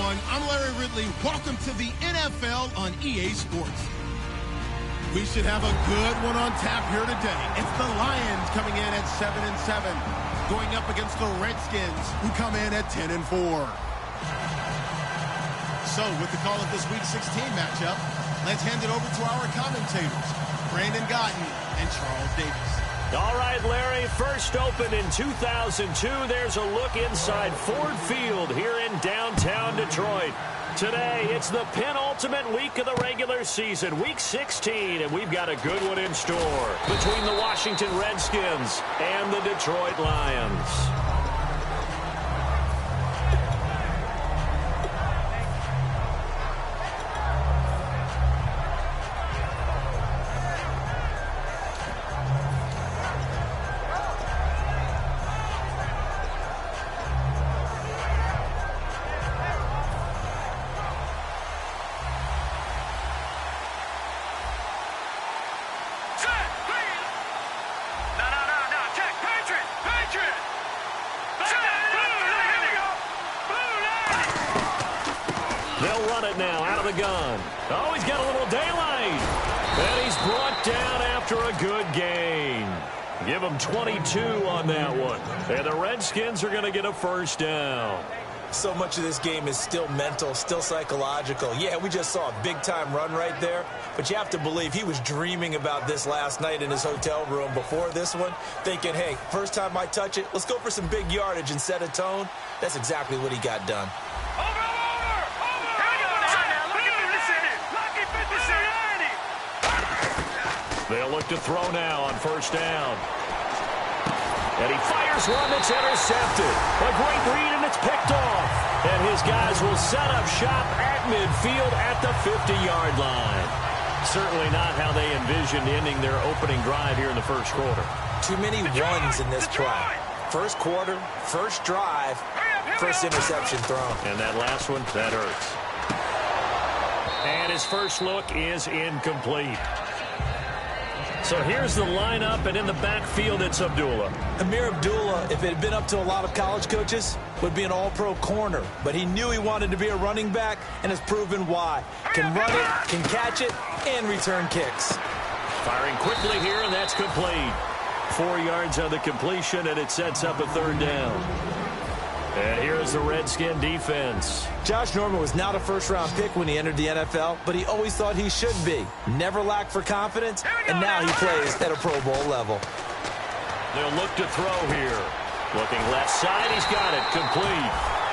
everyone. I'm Larry Ridley. Welcome to the NFL on EA Sports. We should have a good one on tap here today. It's the Lions coming in at 7-7, going up against the Redskins, who come in at 10-4. So, with the call of this Week 16 matchup, let's hand it over to our commentators, Brandon Gotten and Charles Davis. All right, Larry, first opened in 2002. There's a look inside Ford Field here in downtown Detroit. Today, it's the penultimate week of the regular season, Week 16, and we've got a good one in store between the Washington Redskins and the Detroit Lions. They'll run it now out of the gun. Oh, he's got a little daylight. And he's brought down after a good gain. Give him 22 on that one. And the Redskins are going to get a first down. So much of this game is still mental, still psychological. Yeah, we just saw a big-time run right there, but you have to believe he was dreaming about this last night in his hotel room before this one, thinking, hey, first time I touch it, let's go for some big yardage and set a tone. That's exactly what he got done. They'll look to throw now on first down. And he fires one that's intercepted. A great read, and it's picked off. And his guys will set up shop at midfield at the 50-yard line. Certainly not how they envisioned ending their opening drive here in the first quarter. Too many runs in this play. First quarter, first drive, first interception thrown. And that last one, that hurts. And his first look is incomplete. So here's the lineup, and in the backfield, it's Abdullah. Amir Abdullah, if it had been up to a lot of college coaches, would be an all-pro corner. But he knew he wanted to be a running back, and has proven why. Can run it, can catch it, and return kicks. Firing quickly here, and that's complete. 4 yards on the completion, and it sets up a third down. And here's the Redskin defense. Josh Norman was not a first-round pick when he entered the NFL, but he always thought he should be. Never lacked for confidence, and now he plays at a Pro Bowl level. They'll look to throw here. Looking left side, he's got it, complete.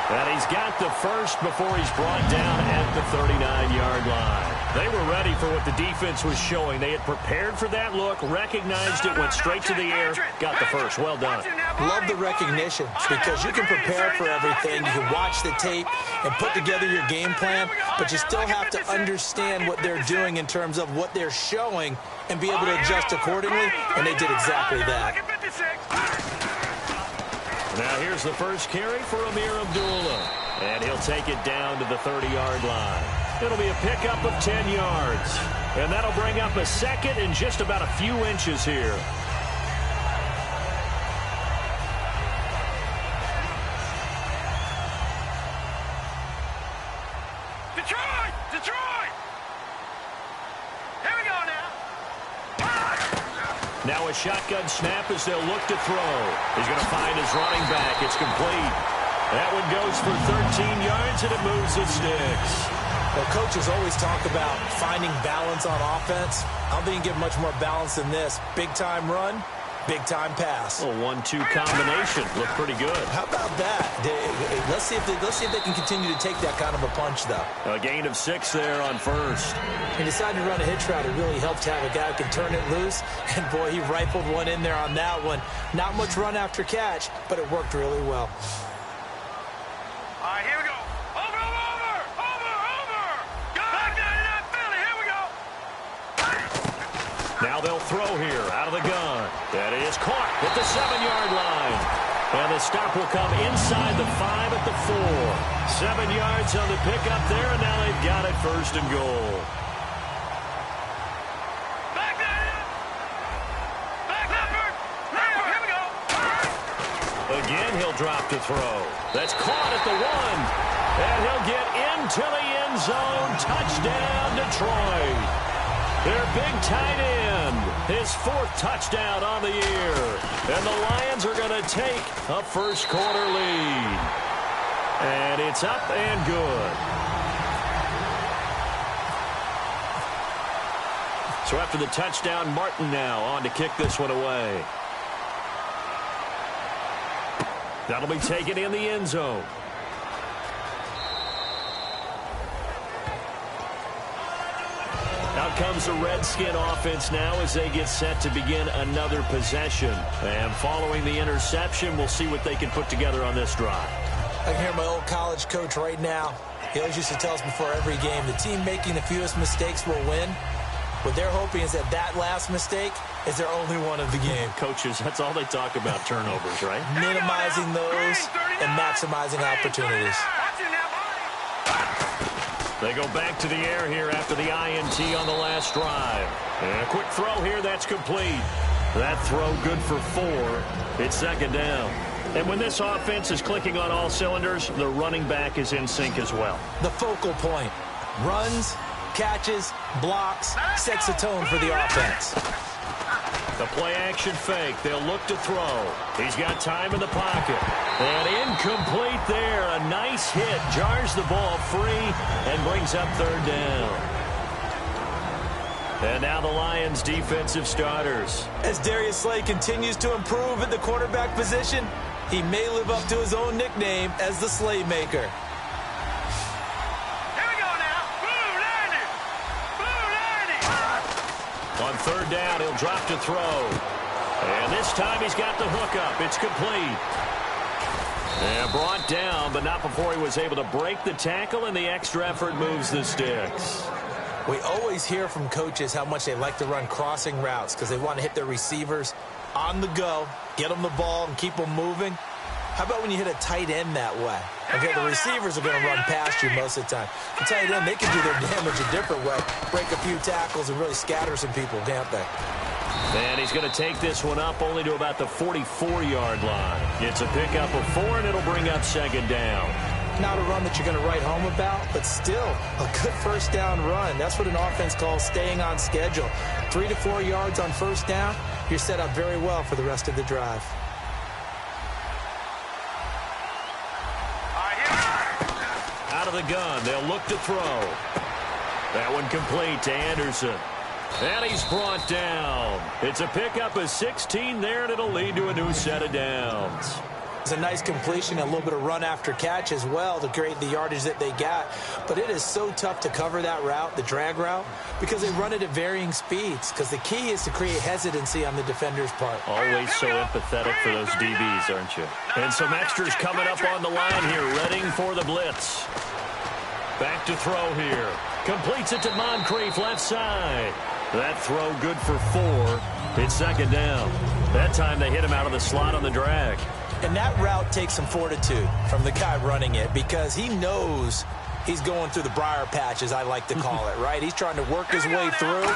And he's got the first before he's brought down at the 39-yard line. They were ready for what the defense was showing. They had prepared for that look, recognized it, went straight to the air, got the first. Well done. Love the recognition because you can prepare for everything. You can watch the tape and put together your game plan, but you still have to understand what they're doing in terms of what they're showing and be able to adjust accordingly, and they did exactly that. Now here's the first carry for Amir Abdullah, and he'll take it down to the 30-yard line. It'll be a pickup of 10 yards, and that'll bring up a second in just about a few inches here. Detroit! Here we go now. Now a shotgun snap as they'll look to throw. He's going to find his running back. It's complete. That one goes for 13 yards, and it moves the sticks. Well, coaches always talk about finding balance on offense. I don't think you get much more balance than this. Big-time run, big-time pass. A 1-2 combination. Looked pretty good. How about that? Let's see if they can continue to take that kind of a punch, though. A gain of 6 there on first. He decided to run a hitch route. It really helped to have a guy who can turn it loose. And, boy, he rifled one in there on that one. Not much run after catch, but it worked really well. All right, here we go. Over. Back down in that Philly. Here we go. Now they'll throw here out of the gun. That is caught at the 7-yard line. And the stop will come inside the 5 at the 4. 7 yards on the pickup there, and now they've got it first and goal. Back Leopard. Here we go. Again, he'll drop to throw. That's caught at the 1. And he'll get into the end zone. Touchdown, Detroit. Their big tight end, his 4th touchdown on the year. And the Lions are going to take a first-quarter lead. And it's up and good. So after the touchdown, Martin now on to kick this one away. That'll be taken in the end zone. Out comes the Redskin offense now as they get set to begin another possession. And following the interception, we'll see what they can put together on this drive. I can hear my old college coach right now. He always used to tell us before every game, the team making the fewest mistakes will win. What they're hoping is that last mistake is their only one of the game. Coaches, that's all they talk about, turnovers, right? Minimizing those and maximizing opportunities. They go back to the air here after the INT on the last drive. And a quick throw here, that's complete. That throw good for 4. It's second down. And when this offense is clicking on all cylinders, the running back is in sync as well. The focal point. Runs, catches, blocks, sets the tone for the offense. The play-action fake. They'll look to throw. He's got time in the pocket. And incomplete there. A nice hit. Jars the ball free and brings up third down. And now the Lions' defensive starters. As Darius Slay continues to improve at the quarterback position, he may live up to his own nickname as the Slaymaker. On third down, he'll drop to throw. And this time he's got the hookup. It's complete. And brought down, but not before he was able to break the tackle, and the extra effort moves the sticks. We always hear from coaches how much they like to run crossing routes because they want to hit their receivers on the go, get them the ball, and keep them moving. How about when you hit a tight end that way? Okay, the receivers are going to run past you most of the time. The tight end, they can do their damage a different way, break a few tackles and really scatter some people, can't they? And he's going to take this one up only to about the 44-yard line. It's a pickup of 4, and it'll bring up second down. Not a run that you're going to write home about, but still a good first down run. That's what an offense calls staying on schedule. 3 to 4 yards on first down, you're set up very well for the rest of the drive. Out of the gun, they'll look to throw. That one complete to Anderson. And he's brought down. It's a pickup of 16 there, and it'll lead to a new set of downs. It's a nice completion, a little bit of run after catch as well to create the yardage that they got. But it is so tough to cover that route, the drag route, because they run it at varying speeds. Because the key is to create hesitancy on the defender's part. Always so empathetic for those DBs, aren't you? And some extras coming up on the line here, readying for the blitz. Back to throw here. Completes it to Moncrief, left side. That throw good for 4. It's second down. That time they hit him out of the slot on the drag. And that route takes some fortitude from the guy running it because he knows he's going through the briar patch, as I like to call it, right? He's trying to work his way through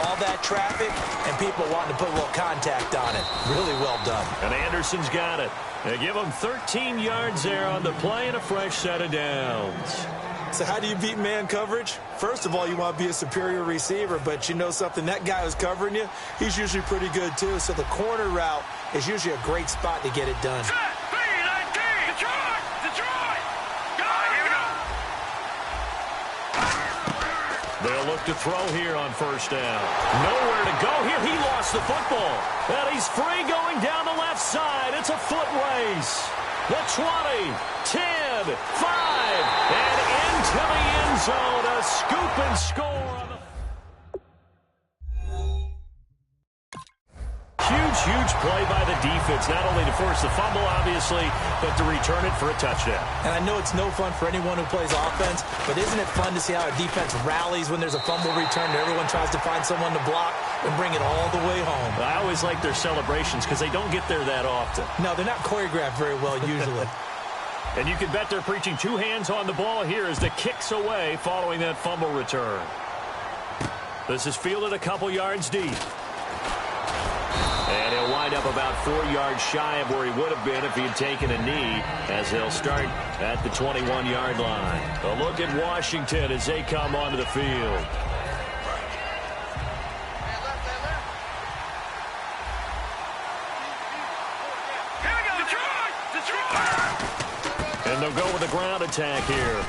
all that traffic and people wanting to put a little contact on it. Really well done. And Anderson's got it. They give him 13 yards there on the play and a fresh set of downs. So how do you beat man coverage? First of all, you want to be a superior receiver, but you know something, that guy who's covering you, he's usually pretty good too. So the corner route is usually a great spot to get it done. They'll look to throw here on first down. Nowhere to go here. He lost the football. And he's free going down the left side. It's a foot race. The 20, 10, 5, and into the end zone. A scoop and score on the... Huge play by the defense, not only to force the fumble, obviously, but to return it for a touchdown. And I know it's no fun for anyone who plays offense, but isn't it fun to see how a defense rallies when there's a fumble return and everyone tries to find someone to block and bring it all the way home? I always like their celebrations because they don't get there that often. No, they're not choreographed very well usually. And you can bet they're preaching 2 hands on the ball here as the kick's away following that fumble return. This is fielded a couple yards deep. And he'll wind up about 4 yards shy of where he would have been if he had taken a knee, as they'll start at the 21-yard line. A look at Washington as they come onto the field. And they'll go with a ground attack here.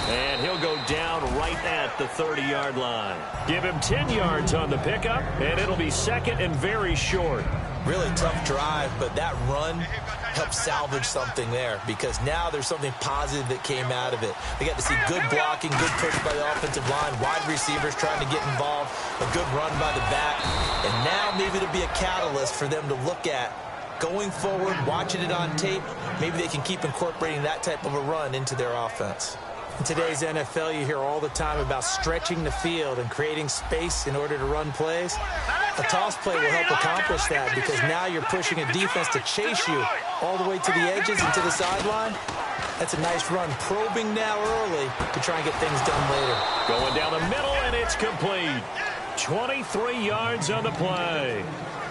And he'll go down right at the 30-yard line. Give him 10 yards on the pickup, and it'll be second and very short. Really tough drive, but that run helped salvage something there, because now there's something positive that came out of it. They got to see good blocking, good push by the offensive line, wide receivers trying to get involved, a good run by the back, and now maybe it'll be a catalyst for them to look at going forward, watching it on tape. Maybe they can keep incorporating that type of a run into their offense. In today's NFL, you hear all the time about stretching the field and creating space in order to run plays. A toss play will help accomplish that, because now you're pushing a defense to chase you all the way to the edges and to the sideline. That's a nice run, probing now early to try and get things done later. Going down the middle, and it's complete. 23 yards on the play.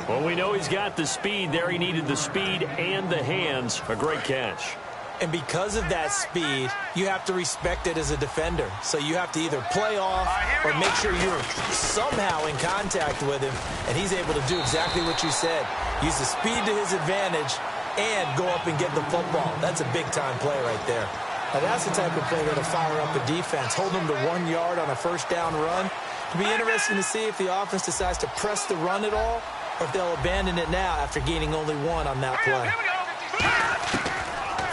Well, we know he's got the speed there. He needed the speed and the hands. A great catch. And because of that speed, you have to respect it as a defender. So you have to either play off or make sure you're somehow in contact with him, and he's able to do exactly what you said. Use the speed to his advantage and go up and get the football. That's a big-time play right there. Now, that's the type of play that'll fire up a defense. Hold them to 1 yard on a first down run. It'll be interesting to see if the offense decides to press the run at all, or if they'll abandon it now after gaining only 1 on that play.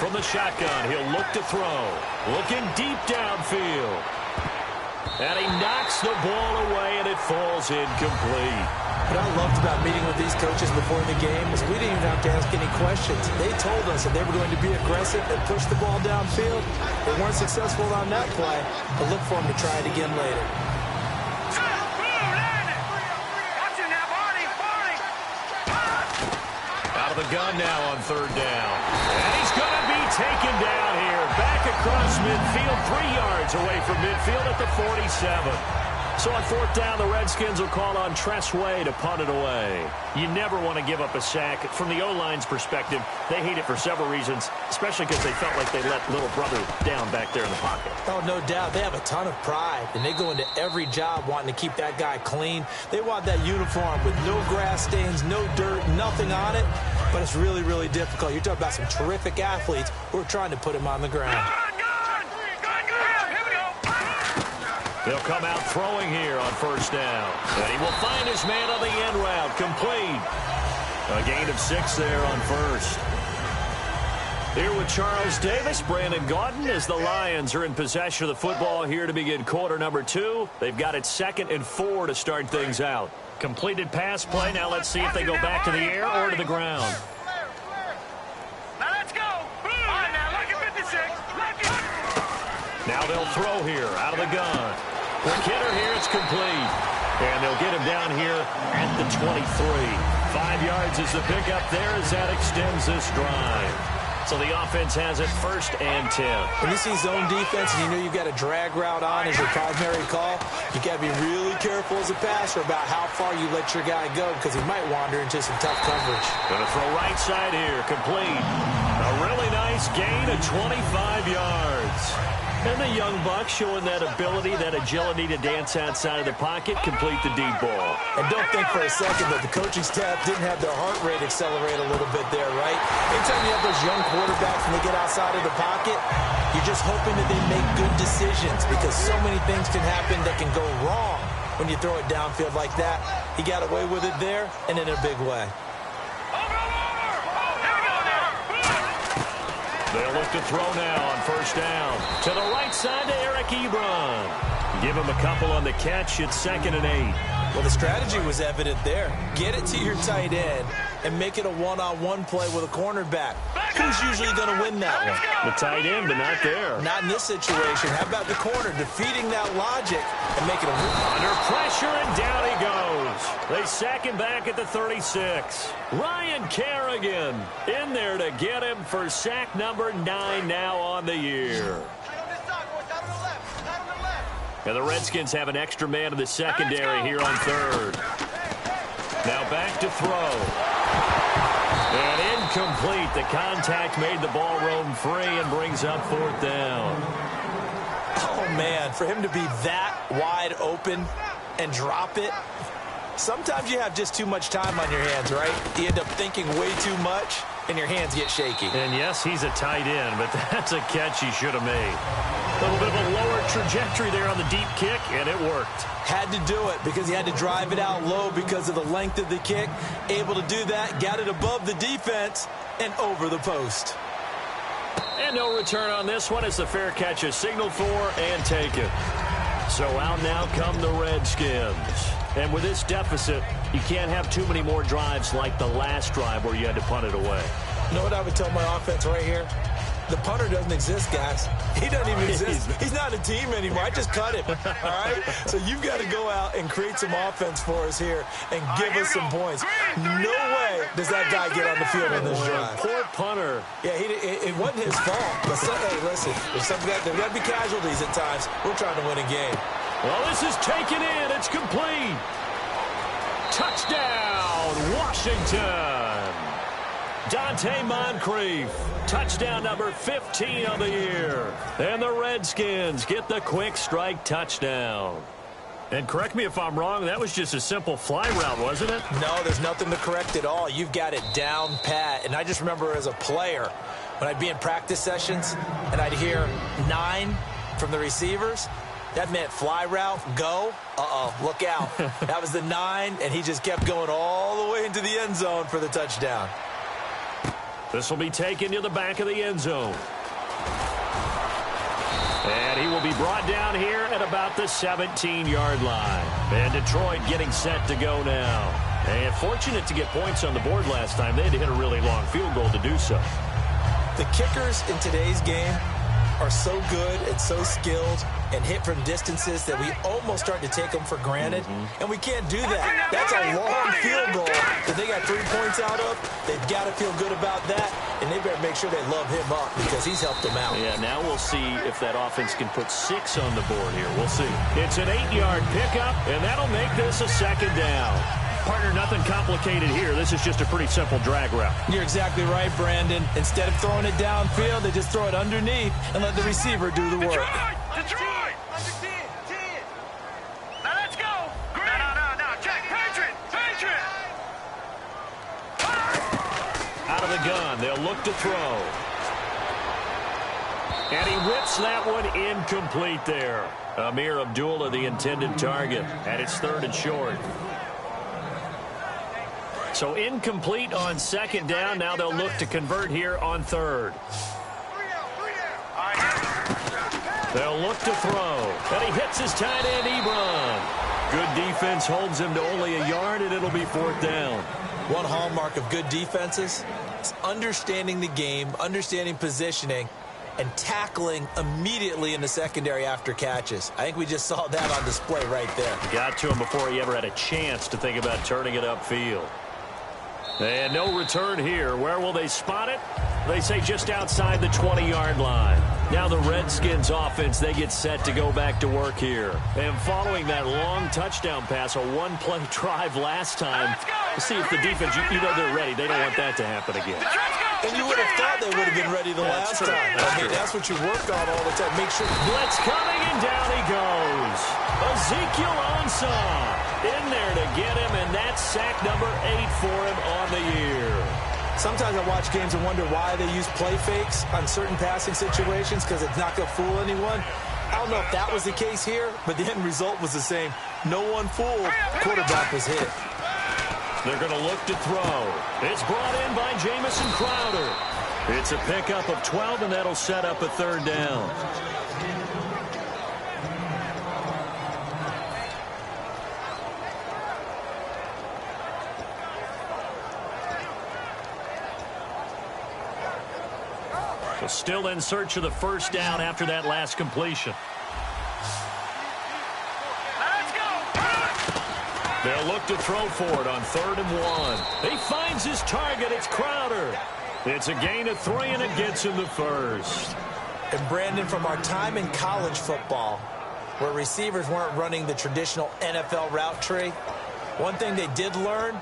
From the shotgun, he'll look to throw. Looking deep downfield. And he knocks the ball away, and it falls incomplete. What I loved about meeting with these coaches before the game is we didn't even have to ask any questions. They told us that they were going to be aggressive and push the ball downfield. They weren't successful on that play, but look for them to try it again later. Out of the gun now on third down. And he's going to be taken down here. Back across midfield, 3 yards away from midfield at the 47. So on fourth down, the Redskins will call on Tressway to punt it away. You never want to give up a sack. From the O-line's perspective, they hate it for several reasons, especially because they felt like they let little brother down back there in the pocket. Oh, no doubt. They have a ton of pride, and they go into every job wanting to keep that guy clean. They want that uniform with no grass stains, no dirt, nothing on it. But it's really, really difficult. You're talking about some terrific athletes who are trying to put him on the ground. They'll come out throwing here on first down. And he will find his man on the end route. Complete. A gain of 6 there on first. Here with Charles Davis, Brandon Gaudin, as the Lions are in possession of the football here to begin quarter number 2. They've got it 2nd and 4 to start things out. Completed pass play. Now let's see if they go back to the air or to the ground. Now let's go. All right, now look at 56. Now they'll throw here out of the gun. Quick hitter here. It's complete. And they'll get him down here at the 23. 5 yards is the pickup there as that extends this drive. So the offense has it 1st and 10. When you see zone defense and you know you've got a drag route on as your primary call, you got to be really careful as a passer about how far you let your guy go, because he might wander into some tough coverage. Going to throw right side here. Complete. A really nice gain of 25 yards. And the young buck showing that ability, that agility to dance outside of the pocket, complete the deep ball. And don't think for a second that the coaching staff didn't have their heart rate accelerate a little bit there, right? Anytime you have those young quarterbacks and they get outside of the pocket, you're just hoping that they make good decisions, because so many things can happen that can go wrong when you throw it downfield like that. He got away with it there and in a big way. They'll look to throw now on first down. To the right side to Eric Ebron. Give him a couple on the catch. It's 2nd and 8. Well, the strategy was evident there. Get it to your tight end and make it a one-on-one play with a cornerback. Who's usually going to win that one? The tight end, but not there. Not in this situation. How about the corner defeating that logic and making a move? Under pressure, and down he goes. They sack him back at the 36. Ryan Kerrigan in there to get him for sack number 9 now on the year. And the Redskins have an extra man in the secondary here on third. Now back to throw. And incomplete. The contact made the ball roam free and brings up 4th down. Oh, man, for him to be that wide open and drop it, sometimes you have just too much time on your hands, right? You end up thinking way too much, and your hands get shaky. And, yes, he's a tight end, but that's a catch he should have made. A little bit of a lower trajectory there on the deep kick, and it worked. Had to do it because he had to drive it out low because of the length of the kick. Able to do that, got it above the defense and over the post. And no return on this one as the fair catch is signaled for and taken. So out now come the Redskins. And with this deficit, you can't have too many more drives like the last drive where you had to punt it away. You know what I would tell my offense right here? The punter doesn't exist, guys. He doesn't even exist. He's not a team anymore. I just cut him, all right? So you've got to go out and create some offense for us here and give us some points. No way does that guy get on the field in this drive. Poor punter. Yeah, it wasn't his fault. But hey, listen, there's got to be casualties at times. We're trying to win a game. Well, this is taken in. It's complete. Touchdown, Washington. Dante Moncrief, touchdown number 15 of the year. And the Redskins get the quick strike touchdown. And correct me if I'm wrong, that was just a simple fly route, wasn't it? No, there's nothing to correct at all. You've got it down pat. And I just remember as a player, when I'd be in practice sessions and I'd hear 9 from the receivers, that meant fly route, go. Uh-oh, look out. That was the 9, and he just kept going all the way into the end zone for the touchdown. This will be taken to the back of the end zone. And he will be brought down here at about the 17-yard line. And Detroit getting set to go now. And fortunate to get points on the board last time. They had to hit a really long field goal to do so. The kickers in today's game are so good and so skilled and hit from distances that we almost start to take them for granted. And we can't do that. That's a long field goal that they got 3 points out of. They've got to feel good about that, and they better make sure they love him up because he's helped them out. Yeah, now we'll see if that offense can put 6 on the board here. We'll see. It's an 8-yard pickup, and that'll make this a 2nd down. Partner, nothing complicated here. This is just a pretty simple drag route. You're exactly right, Brandon. Instead of throwing it downfield, they just throw it underneath and let the receiver do the work. Detroit! Under 10. Now let's go! No. Check. Patriot! Out of the gun. They'll look to throw. And he whips that one incomplete there. Amir Abdullah, the intended target. And it's 3rd and short. So incomplete on 2nd down. Now they'll look to convert here on 3rd. They'll look to throw. And he hits his tight end, Ebron. Good defense holds him to only a yard, and it'll be 4th down. One hallmark of good defenses is understanding the game, understanding positioning, and tackling immediately in the secondary after catches. I think we just saw that on display right there. Got to him before he ever had a chance to think about turning it upfield. And no return here. Where will they spot it? They say just outside the 20-yard line. Now the Redskins offense, they get set to go back to work here. And following that long touchdown pass, a one-play drive last time, to see if the defense, you know they're ready. They don't want that to happen again. And you would have thought they would have been ready the last time. That's what you work on all the time. Make sure. Blitz coming, and down he goes. Ezekiel Ansah in there to get him, and that's sack number 8 for him on the year. Sometimes I watch games and wonder why they use play fakes on certain passing situations because it's not going to fool anyone. I don't know if that was the case here, but the end result was the same. No one fooled. Quarterback was hit. They're going to look to throw. It's brought in by Jamison Crowder. It's a pickup of 12, and that'll set up a 3rd down. So still in search of the 1st down after that last completion. They'll look to throw for it on 3rd and 1. He finds his target. It's Crowder. It's a gain of 3, and it gets him the 1st. And, Brandon, from our time in college football, where receivers weren't running the traditional NFL route tree, one thing they did learn,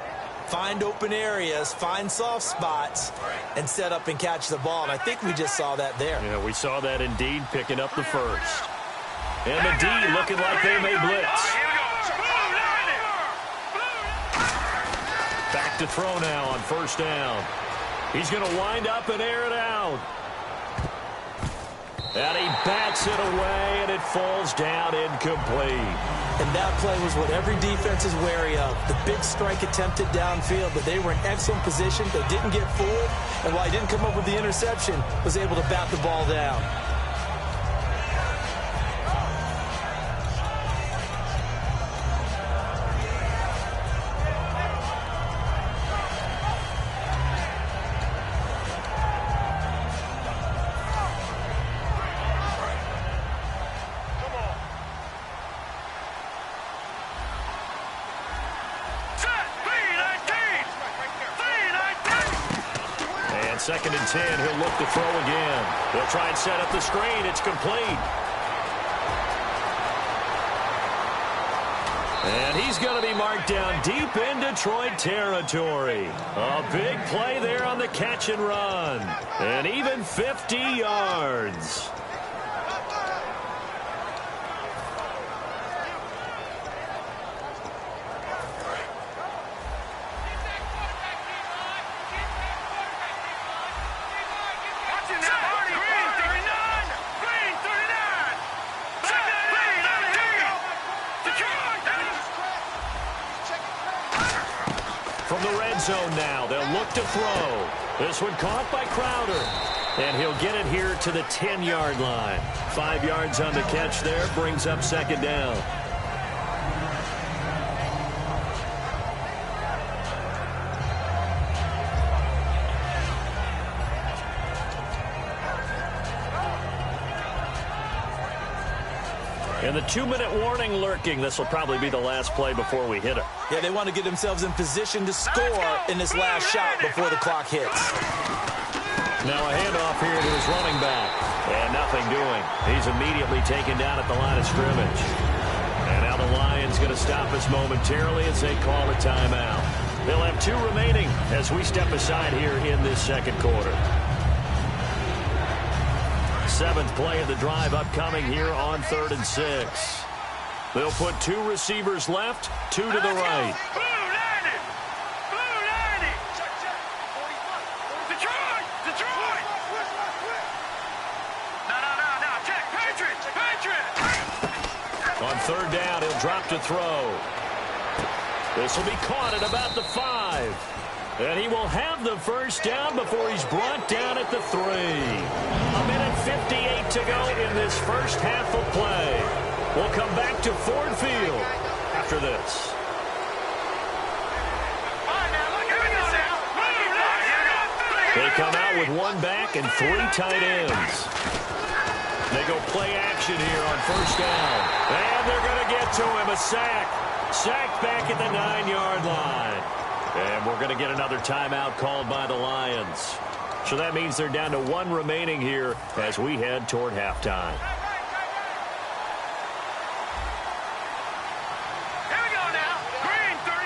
find open areas, find soft spots, and set up and catch the ball. And I think we just saw that there. Yeah, we saw that indeed, picking up the first. And the D looking like they may blitz. Back to throw now on first down. He's going to wind up and air it out. And he bats it away, and it falls down incomplete. And that play was what every defense is wary of. The big strike attempted downfield, but they were in excellent position. They didn't get fooled, and while he didn't come up with the interception, was able to bat the ball down. Second and 10, he'll look to throw again. They'll try and set up the screen. It's complete. And he's going to be marked down deep in Detroit territory. A big play there on the catch and run. And even 50 yards. From the red zone now, they'll look to throw. This one caught by Crowder. And he'll get it here to the 10-yard line. 5 yards on the catch there, brings up second down. And the 2-minute warning lurking. This will probably be the last play before we hit it. Yeah, they want to get themselves in position to score in this last shot before the clock hits. Now a handoff here to his running back. And nothing doing. He's immediately taken down at the line of scrimmage. And now the Lions going to stop us momentarily as they call a timeout. They'll have 2 remaining as we step aside here in this second quarter. 7th play of the drive upcoming here on 3rd and 6. They'll put 2 receivers left, 2 to the right. Detroit! No, check, Patriots! On 3rd down, he'll drop to throw. This will be caught at about the 5. And he will have the first down before he's brought down at the 3. 1:58 to go in this first half of play. We'll come back to Ford Field after this. They come out with 1 back and 3 tight ends. They go play action here on first down. And they're going to get to him. A sack. Sacked back at the 9-yard line. And we're going to get another timeout called by the Lions. So that means they're down to 1 remaining here as we head toward halftime.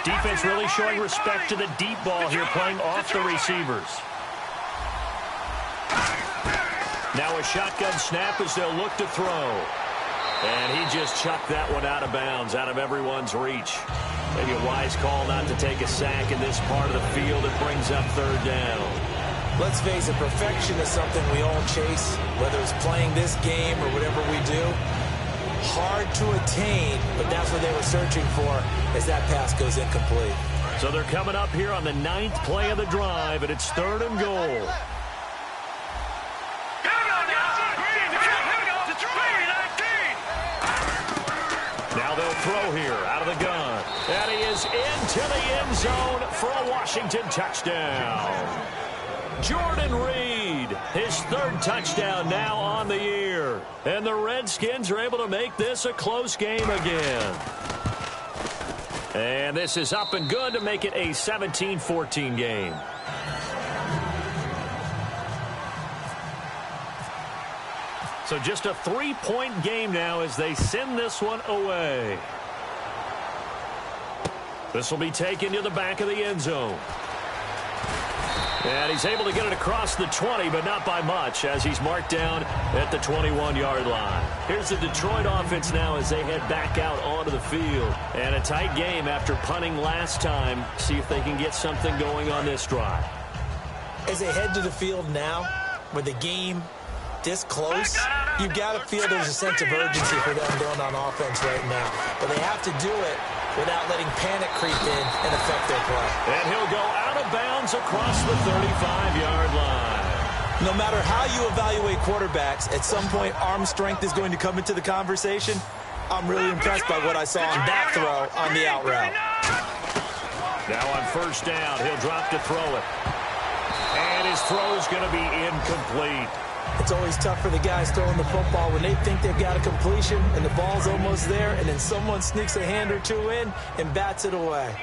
Defense really showing respect to the deep ball here, playing off the receivers. Now a shotgun snap as they'll look to throw. And he just chucked that one out of bounds, out of everyone's reach. Maybe a wise call not to take a sack in this part of the field. It brings up 3rd down. Let's face it, perfection is something we all chase, whether it's playing this game or whatever we do. Hard to attain, but that's what they were searching for as that pass goes incomplete. So they're coming up here on the 9th play of the drive, and it's 3rd and goal. Now they'll throw here out of the gun. And he is into the end zone for a Washington touchdown. Jordan Reed, his 3rd touchdown now on the year. And the Redskins are able to make this a close game again. And this is up and good to make it a 17-14 game. So just a 3-point game now as they send this one away. This will be taken to the back of the end zone. And he's able to get it across the 20, but not by much, as he's marked down at the 21-yard line. Here's the Detroit offense now as they head back out onto the field. And a tight game after punting last time. See if they can get something going on this drive. As they head to the field now, with the game this close, you've got to feel there's a sense of urgency for them going on offense right now. But they have to do it without letting panic creep in and affect their play. And he'll go out of bounds across the 35-yard line. No matter how you evaluate quarterbacks, at some point arm strength is going to come into the conversation. I'm really impressed by what I saw on that throw on the out route. Now on first down, he'll drop to throw it. And his throw is going to be incomplete. It's always tough for the guys throwing the football when they think they've got a completion and the ball's almost there, and then someone sneaks a hand or two in and bats it away.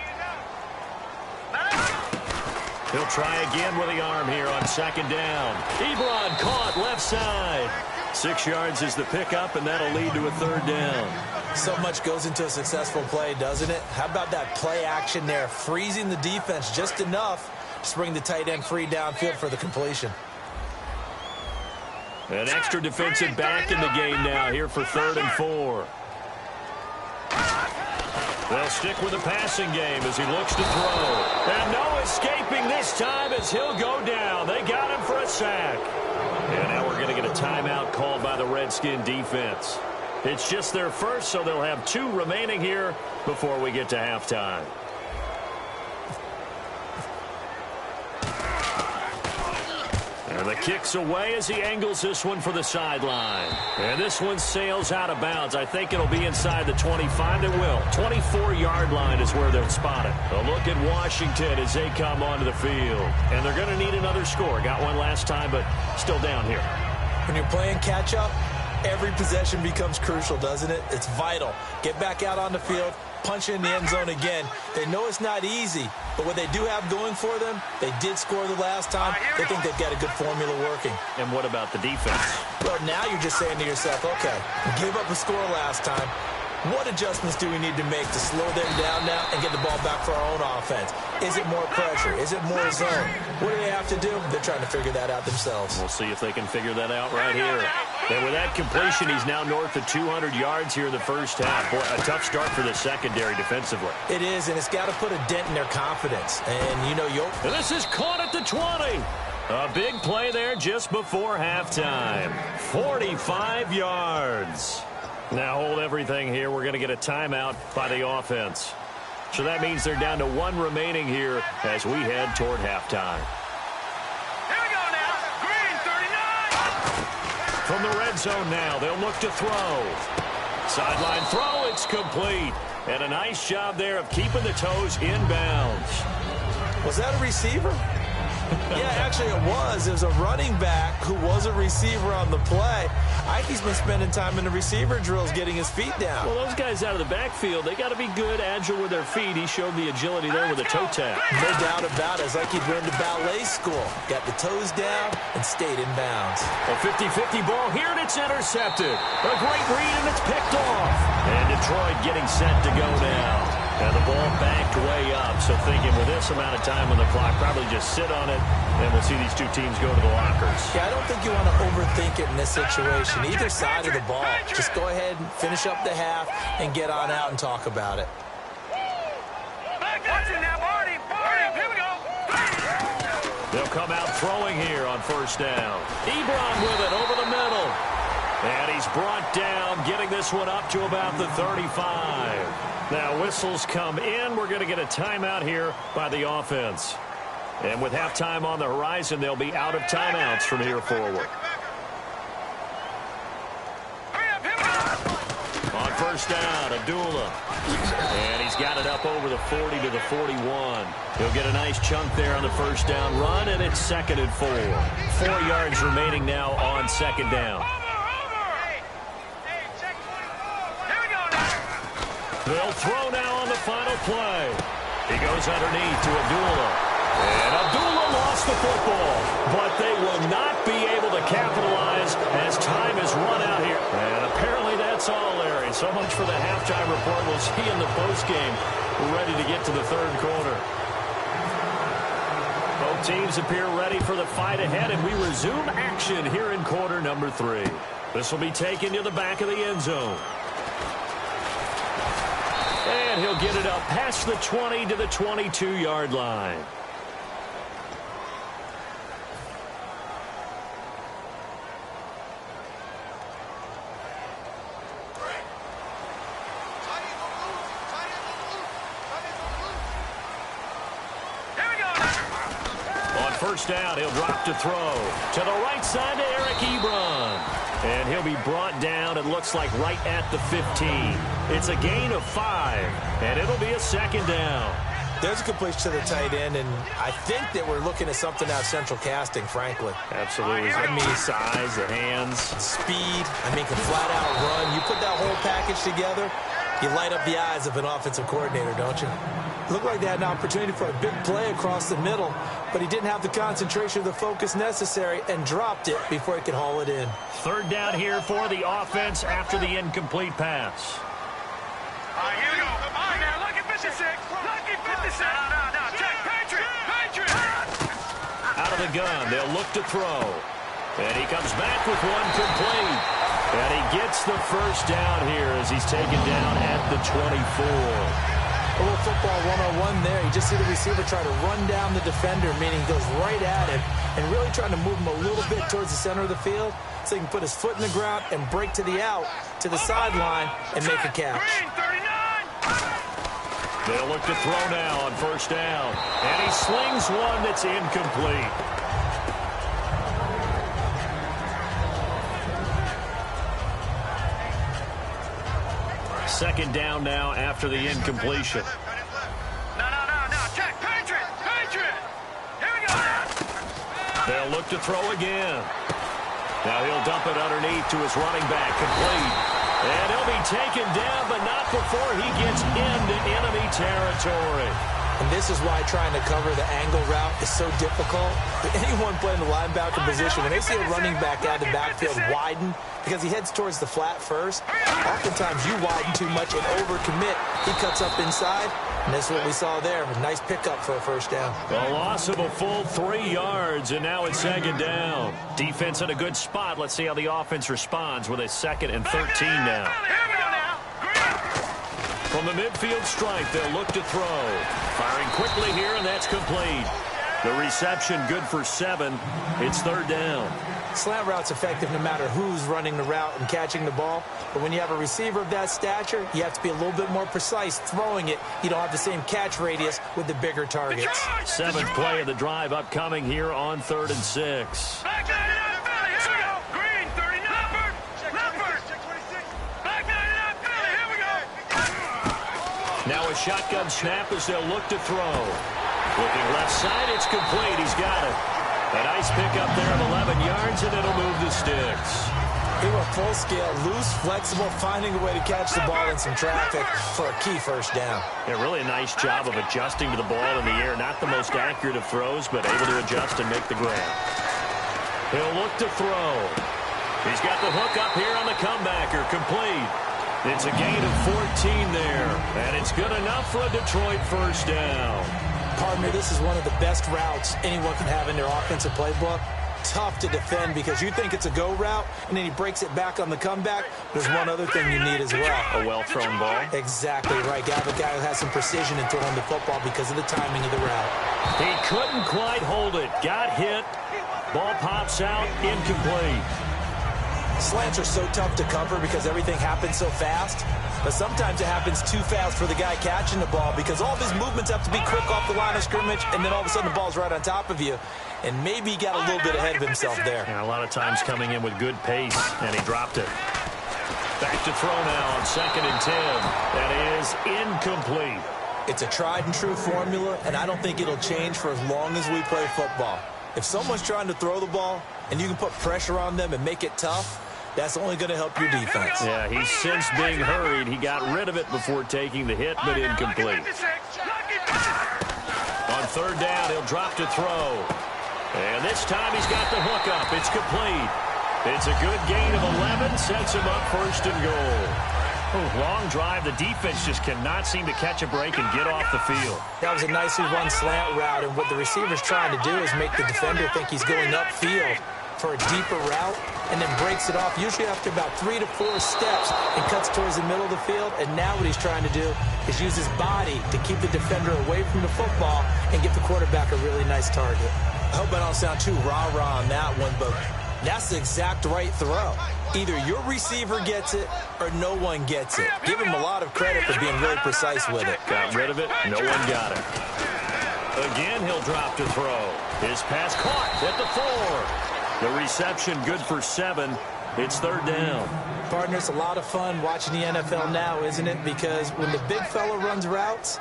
He'll try again with the arm here on second down. Ebron caught left side. 6 yards is the pickup, and that'll lead to a third down. So much goes into a successful play, doesn't it? How about that play action there, freezing the defense just enough to bring the tight end free downfield for the completion. An extra defensive back in the game now here for 3rd and 4. They'll stick with the passing game as he looks to throw. And no escaping this time as he'll go down. They got him for a sack. And now we're going to get a timeout called by the Redskin defense. It's just their first, so they'll have 2 remaining here before we get to halftime. And the kick's away as he angles this one for the sideline. And this one sails out of bounds. I think it'll be inside the 25. It will. 24-yard line is where they'll spot it. A look at Washington as they come onto the field. And they're going to need another score. Got one last time, but still down here. When you're playing catch-up, every possession becomes crucial, doesn't it? It's vital. Get back out on the field, punch in the end zone again. They know it's not easy, but what they do have going for them, they did score the last time. They think they've got a good formula working. And what about the defense? Well, now you're just saying to yourself, okay, we gave up a score last time. What adjustments do we need to make to slow them down now and get the ball back for our own offense? Is it more pressure? Is it more zone? What do they have to do? They're trying to figure that out themselves. We'll see if they can figure that out right here. And with that completion, he's now north of 200 yards here in the first half. Boy, a tough start for the secondary defensively. It is, and it's got to put a dent in their confidence. And, you know, and this is caught at the 20. A big play there just before halftime. 45 yards. Now hold everything here. We're going to get a timeout by the offense. So that means they're down to 1 remaining here as we head toward halftime. Here we go now. Green 39. From the red zone now, they'll look to throw. Sideline throw, it's complete. And a nice job there of keeping the toes in bounds. Was that a receiver? Yeah, actually it was. It was a running back who was a receiver on the play. Ike's been spending time in the receiver drills getting his feet down. Well, those guys out of the backfield, they got to be good, agile with their feet. He showed the agility there with a toe tap. No doubt about it. It's like he'd run to ballet school. Got the toes down and stayed in bounds. A 50-50 ball here, and it's intercepted. A great read, and it's picked off. And Detroit getting set to go now. And the ball backed way up, so thinking with this amount of time on the clock, probably just sit on it, and we'll see these 2 teams go to the lockers. Yeah, I don't think you want to overthink it in this situation. Either side of the ball. Just go ahead and finish up the half and get on out and talk about it. Watch it now, Barney. Here we go. They'll come out throwing here on first down. Ebron with it over the middle. And he's brought down, getting this one up to about the 35. Now whistles come in. We're going to get a timeout here by the offense. And with halftime on the horizon, they'll be out of timeouts from here forward. On first down, Abdullah. And he's got it up over the 40 to the 41. He'll get a nice chunk there on the first down run, and it's 2nd and 4. 4 yards remaining now on second down. They'll throw now on the final play. He goes underneath to Abdullah. And Abdullah lost the football. But they will not be able to capitalize as time is run out here. And apparently that's that's all, Larry. So much for the halftime report. We'll see you in the postgame. We're ready to get to the third quarter. Both teams appear ready for the fight ahead, and we resume action here in quarter number 3. This will be taken to the back of the end zone. And he'll get it up past the 20 to the 22-yard line. First down, he'll drop to throw. To the right side to Eric Ebron. And he'll be brought down, it looks like, right at the 15. It's a gain of 5, and it'll be a second down. There's a completion to the tight end, and I think that we're looking at something out of central casting, frankly. Absolutely. I mean, size, the hands. Speed. I mean, can flat out run. You put that whole package together, you light up the eyes of an offensive coordinator, don't you? Looked like they had an opportunity for a big play across the middle, but he didn't have the concentration or the focus necessary and dropped it before he could haul it in. Third down here for the offense after the incomplete pass. All right, here we go. All right, now, lucky 56. Lucky 56. No. Check. Patriot. Out of the gun, they'll look to throw. And he comes back with one complete. And he gets the first down here as he's taken down at the 24. A little football 101 there. You just see the receiver try to run down the defender, meaning he goes right at him and really trying to move him a little bit towards the center of the field so he can put his foot in the ground and break to the out, to the sideline, and make a catch. They'll look to throw now on first down. And he slings one that's incomplete. Second down now after the incompletion. No. Check. Patriot. Here we go. They'll look to throw again. Now he'll dump it underneath to his running back, complete. And he'll be taken down, but not before he gets into enemy territory. And this is why trying to cover the angle route is so difficult. Anyone playing the linebacker position, when they see a running back out of the backfield widen, because he heads towards the flat first, oftentimes you widen too much and overcommit. He cuts up inside, and that's what we saw there. A nice pickup for a first down. A loss of a full 3 yards, and now it's second down. Defense in a good spot. Let's see how the offense responds with a 2nd and 13 now. From the midfield stripe, they'll look to throw. Firing quickly here, and that's complete. The reception good for 7. It's third down. Slant route's effective no matter who's running the route and catching the ball. But when you have a receiver of that stature, you have to be a little bit more precise throwing it. You don't have the same catch radius with the bigger targets. 7th play of the drive upcoming here on 3rd and 6. Now a shotgun snap as they'll look to throw. Looking left side, it's complete. He's got it. A nice pickup there of 11 yards, and it'll move the sticks. He went full scale, loose, flexible, finding a way to catch the ball in some traffic for a key first down. Yeah, really a nice job of adjusting to the ball in the air. Not the most accurate of throws, but able to adjust and make the grab. He'll look to throw. He's got the hook up here on the comebacker, complete. It's a gain of 14 there, and it's good enough for a Detroit first down. Pardon me, this is one of the best routes anyone can have in their offensive playbook. Tough to defend because you think it's a go route, and then he breaks it back on the comeback. There's one other thing you need as well. A well-thrown ball. Exactly right. You have a guy who has some precision in throwing the football because of the timing of the route. He couldn't quite hold it. Got hit. Ball pops out, incomplete. Slants are so tough to cover because everything happens so fast. But sometimes it happens too fast for the guy catching the ball because all of his movements have to be quick off the line of scrimmage, and then all of a sudden the ball's right on top of you. And maybe he got a little bit ahead of himself there. And a lot of times coming in with good pace, and he dropped it. Back to throw now on 2nd and 10. That is incomplete. It's a tried and true formula, and I don't think it'll change for as long as we play football. If someone's trying to throw the ball and you can put pressure on them and make it tough, that's only going to help your defense. Yeah, he's since being hurried. He got rid of it before taking the hit, but incomplete. On 3rd down, he'll drop to throw. And this time he's got the hook up. It's complete. It's a good gain of 11, sets him up first and goal. Oh, long drive. The defense just cannot seem to catch a break and get off the field. That was a nicely run slant route, and what the receiver's trying to do is make the defender think he's going upfield for a deeper route, and then breaks it off, usually after about 3 to 4 steps, and cuts towards the middle of the field. And now what he's trying to do is use his body to keep the defender away from the football and give the quarterback a really nice target. I hope I don't sound too rah-rah on that one, but that's the exact right throw. Either your receiver gets it or no one gets it. Give him a lot of credit for being really precise with it. Got rid of it. No one got it. Again, he'll drop to throw. His pass caught at the 4. The reception good for 7. It's third down. Partner, it's a lot of fun watching the NFL now, isn't it? Because when the big fella runs routes,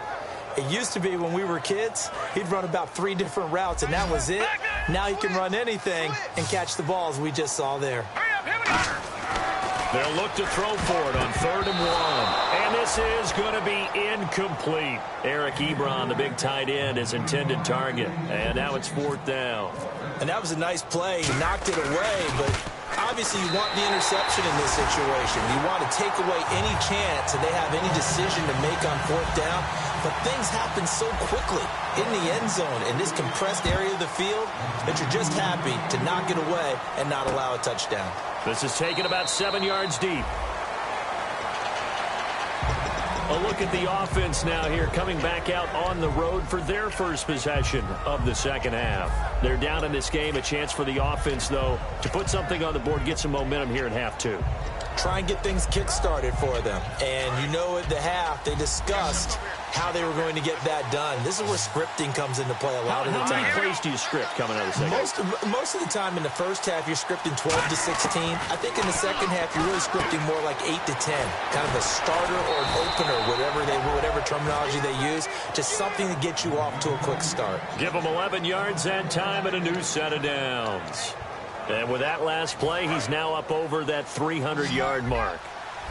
it used to be when we were kids, he'd run about 3 different routes, and that was it. Now he can run anything and catch the balls we just saw there. They'll look to throw for it on 3rd and 1. And this is going to be incomplete. Eric Ebron, the big tight end, his intended target. And now it's 4th down. And that was a nice play. He knocked it away, but obviously you want the interception in this situation. You want to take away any chance that they have any decision to make on 4th down. But things happen so quickly in the end zone in this compressed area of the field that you're just happy to knock it away and not allow a touchdown. This is taken about 7 yards deep. A look at the offense now here, coming back out on the road for their first possession of the second half. They're down in this game. A chance for the offense, though, to put something on the board, get some momentum here in half 2. Try and get things kick-started for them. And you know at the half, they discussed how they were going to get that done. This is where scripting comes into play a lot of the time. How many plays do you script coming out of the second? Most of the time in the first half, you're scripting 12 to 16. I think in the second half, you're really scripting more like 8 to 10. Kind of a starter or an opener, whatever terminology they use. Just something to get you off to a quick start. Give them 11 yards that time and a new set of downs. And with that last play, he's now up over that 300-yard mark.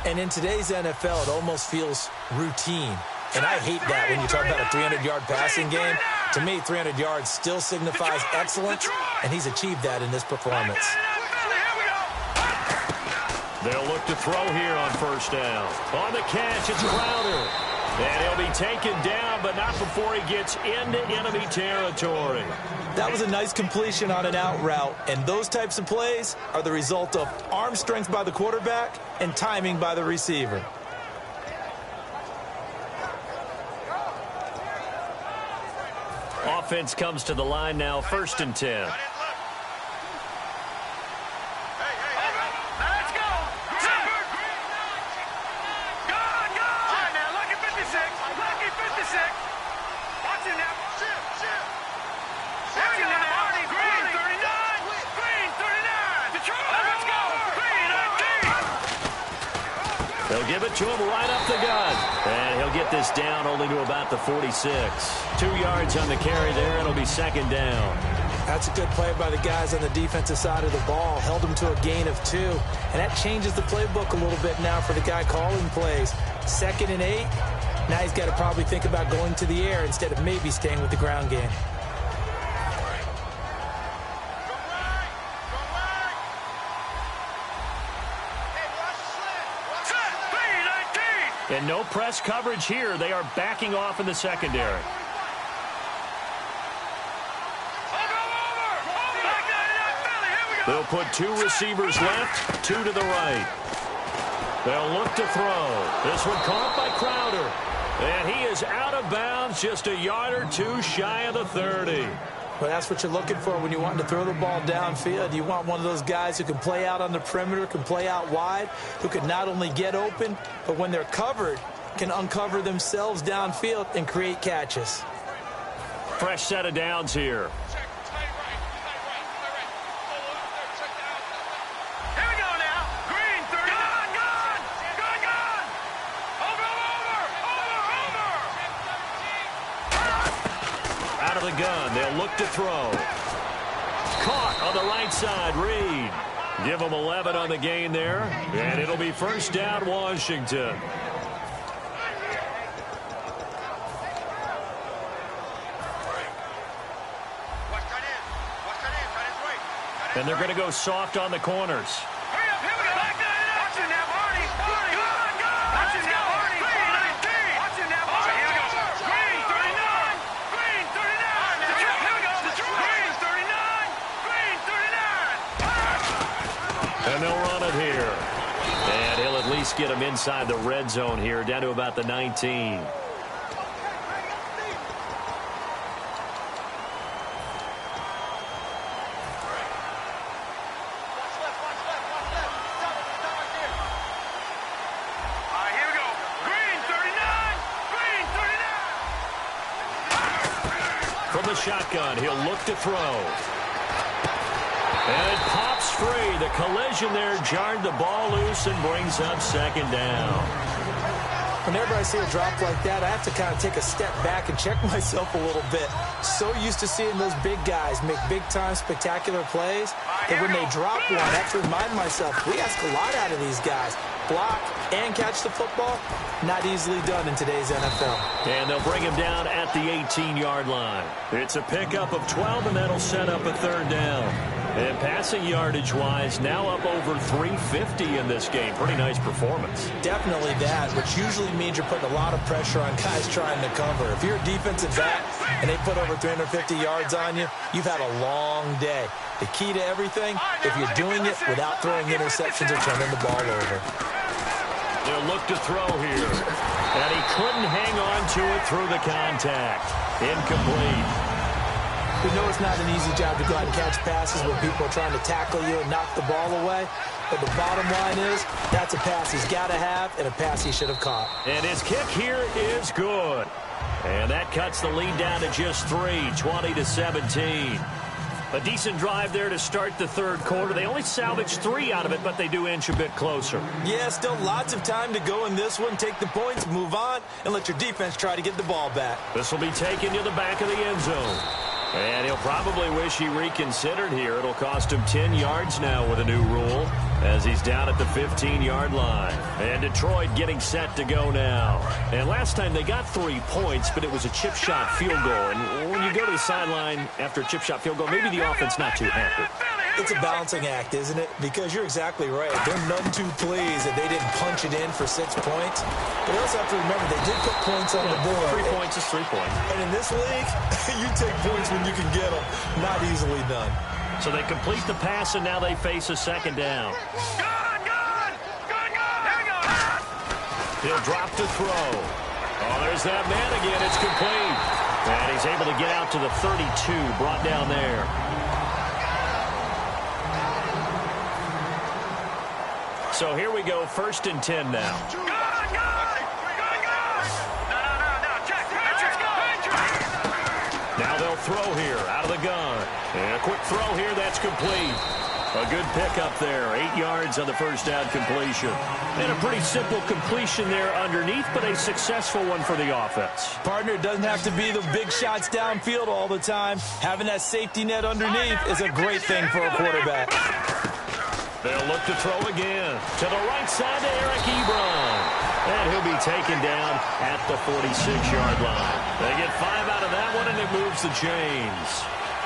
And in today's NFL, it almost feels routine. And I hate that when you talk about a 300-yard passing game. To me, 300 yards still signifies excellence, and he's achieved that in this performance. They'll look to throw here on 1st down. On the catch, it's Crowder. And he'll be taken down, but not before he gets into enemy territory. That was a nice completion on an out route, and those types of plays are the result of arm strength by the quarterback and timing by the receiver. Offense comes to the line now, 1st and 10. They'll give it to him right up the gut. And he'll get this down only to about the 46. 2 yards on the carry there. It'll be 2nd down. That's a good play by the guys on the defensive side of the ball. Held him to a gain of 2. And that changes the playbook a little bit now for the guy calling plays. 2nd and 8. Now he's got to probably think about going to the air instead of maybe staying with the ground game. And no press coverage here. They are backing off in the secondary. They'll put 2 receivers left, 2 to the right. They'll look to throw. This one caught by Crowder. And he is out of bounds, just a yard or 2 shy of the 30. Well, that's what you're looking for when you want to throw the ball downfield. You want one of those guys who can play out on the perimeter, can play out wide, who can not only get open, but when they're covered, can uncover themselves downfield and create catches. Fresh set of downs here. Gun. They'll look to throw. Caught on the right side. Reed. Give them 11 on the gain there. And it'll be 1st down, Washington. And they're going to go soft on the corners. Hurry up, here we go. Watch it now, Barney. Watch it now, Barney. Watch it now, Barney. Here we go. Green, 39. Green, 39. Detroit, here we go. Green, 39. Green, 39. And they'll run it here. And he'll at least get him inside the red zone here, down to about the 19. From the shotgun, he'll look to throw. And it pops free. The collision there jarred the ball loose and brings up second down. Whenever I see a drop like that, I have to kind of take a step back and check myself a little bit. So used to seeing those big guys make big-time spectacular plays that when they drop one, I have to remind myself, we ask a lot out of these guys. Block and catch the football, not easily done in today's NFL. And they'll bring him down at the 18-yard line. It's a pickup of 12, and that'll set up a third down. And passing yardage-wise, now up over 350 in this game. Pretty nice performance. Definitely that, which usually means you're putting a lot of pressure on guys trying to cover. If you're a defensive back and they put over 350 yards on you, you've had a long day. The key to everything, if you're doing it without throwing interceptions or turning the ball over. They'll look to throw here. And he couldn't hang on to it through the contact. Incomplete. We know it's not an easy job to go out and catch passes when people are trying to tackle you and knock the ball away. But the bottom line is, that's a pass he's got to have and a pass he should have caught. And his kick here is good. And that cuts the lead down to just 3, 20-17. A decent drive there to start the third quarter. They only salvaged 3 out of it, but they do inch a bit closer. Yeah, still lots of time to go in this one. Take the points, move on, and let your defense try to get the ball back. This will be taken to the back of the end zone. And he'll probably wish he reconsidered here. It'll cost him 10 yards now with a new rule as he's down at the 15-yard line. And Detroit getting set to go now. And last time they got 3 points, but it was a chip shot field goal. And when you go to the sideline after a chip shot field goal, maybe the offense not too happy. It's a balancing act, isn't it? Because you're exactly right. They're none too pleased that they didn't punch it in for 6 points. But you also have to remember they did put points on the board. 3 points is 3 points. And in this league, you take points when you can get them. Not easily done. So they complete the pass, and now they face a second down. He'll drop to throw. Oh, there's that man again. It's complete. And he's able to get out to the 32, brought down there. So here we go, 1st and 10 now. Now they'll throw here, out of the gun. And a quick throw here, that's complete. A good pickup there, 8 yards on the first down completion. And a pretty simple completion there underneath, but a successful one for the offense. Partner, it doesn't have to be the big shots downfield all the time. Having that safety net underneath is a great thing for a quarterback. They'll look to throw again. To the right side to Eric Ebron. And he'll be taken down at the 46-yard line. They get 5 out of that one, and it moves the chains.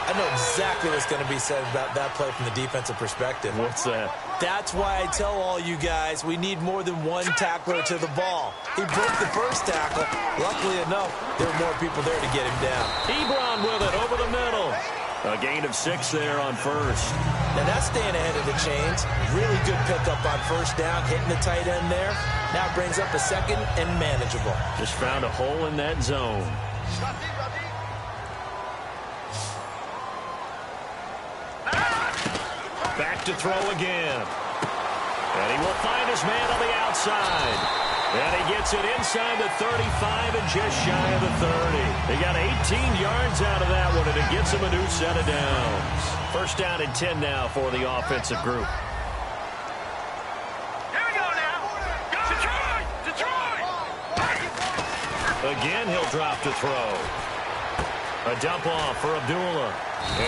I know exactly what's going to be said about that play from the defensive perspective. What's that? That's why I tell all you guys we need more than one tackler to the ball. He broke the first tackle. Luckily enough, there were more people there to get him down. Ebron with it over the middle. A gain of 6 there on first. Now that's staying ahead of the chains. Really good pickup on first down, hitting the tight end there. Now brings up a second and manageable. Just found a hole in that zone. Back to throw again. And he will find his man on the outside. And he gets it inside the 35 and just shy of the 30. He got 18 yards out of that one, and it gets him a new set of downs. 1st down and 10 now for the offensive group. Here we go now. Detroit! Detroit! Again, he'll drop to throw. A dump off for Abdullah.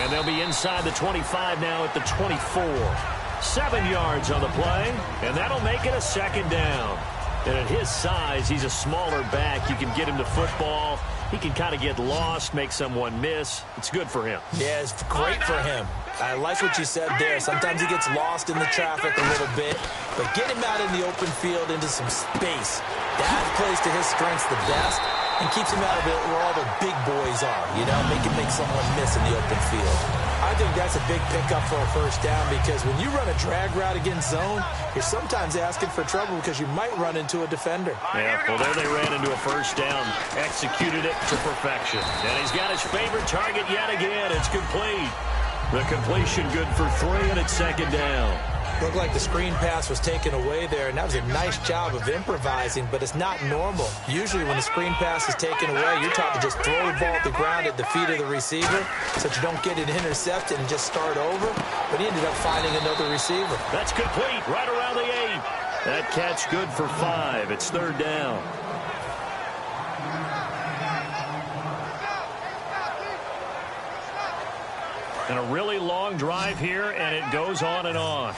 And they'll be inside the 25 now at the 24. 7 yards on the play, and that'll make it a second down. And at his size, he's a smaller back. You can get him to football. He can kind of get lost, make someone miss. It's good for him. Yeah, it's great for him. I like what you said there. Sometimes he gets lost in the traffic a little bit, but get him out in the open field into some space. That plays to his strengths the best and keeps him out of it where all the big boys are, you know, make someone miss in the open field. I think that's a big pickup for a first down because when you run a drag route against zone, you're sometimes asking for trouble because you might run into a defender. Yeah, well, there they ran into a first down, executed it to perfection. And he's got his favorite target yet again. It's complete. The completion good for 3, and it's second down. Looked like the screen pass was taken away there, and that was a nice job of improvising, but it's not normal. Usually when the screen pass is taken away, you're taught to just throw the ball at the ground at the feet of the receiver so that you don't get it intercepted and just start over, but he ended up finding another receiver. That's complete, right around the 8. That catch good for 5. It's third down. And a really long drive here, and it goes on and on.